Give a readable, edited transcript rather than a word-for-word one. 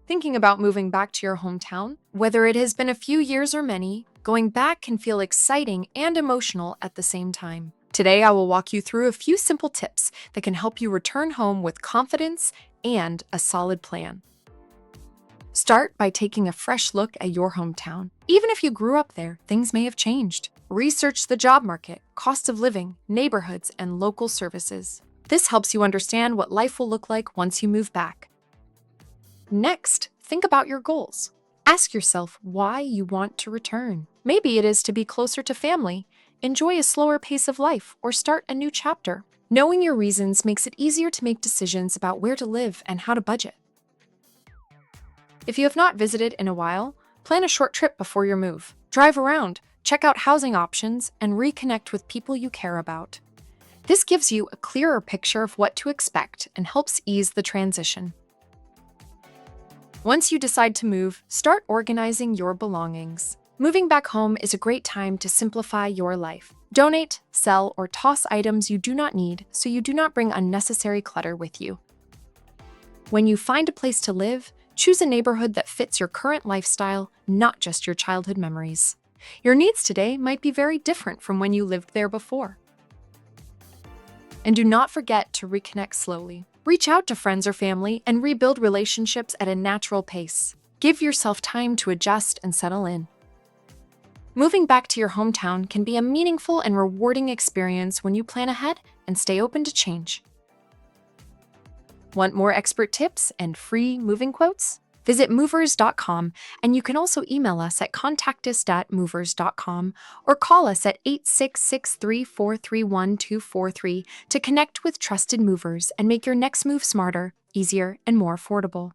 Thinking about moving back to your hometown? Whether it has been a few years or many, going back can feel exciting and emotional at the same time. Today, I will walk you through a few simple tips that can help you return home with confidence and a solid plan. Start by taking a fresh look at your hometown. Even if you grew up there, things may have changed. Research the job market, cost of living, neighborhoods, and local services. This helps you understand what life will look like once you move back. Next, think about your goals. Ask yourself why you want to return. Maybe it is to be closer to family, enjoy a slower pace of life, or start a new chapter. Knowing your reasons makes it easier to make decisions about where to live and how to budget. If you have not visited in a while, plan a short trip before your move. Drive around, check out housing options, and reconnect with people you care about. This gives you a clearer picture of what to expect and helps ease the transition. Once you decide to move, start organizing your belongings. Moving back home is a great time to simplify your life. Donate, sell, or toss items you do not need so you do not bring unnecessary clutter with you. When you find a place to live, choose a neighborhood that fits your current lifestyle, not just your childhood memories. Your needs today might be very different from when you lived there before. And do not forget to reconnect slowly. Reach out to friends or family and rebuild relationships at a natural pace. Give yourself time to adjust and settle in. Moving back to your hometown can be a meaningful and rewarding experience when you plan ahead and stay open to change. Want more expert tips and free moving quotes? Visit MoversCom, and you can also email us at contactus@movers.com or call us at 866-343-1243 to connect with trusted movers and make your next move smarter, easier, and more affordable.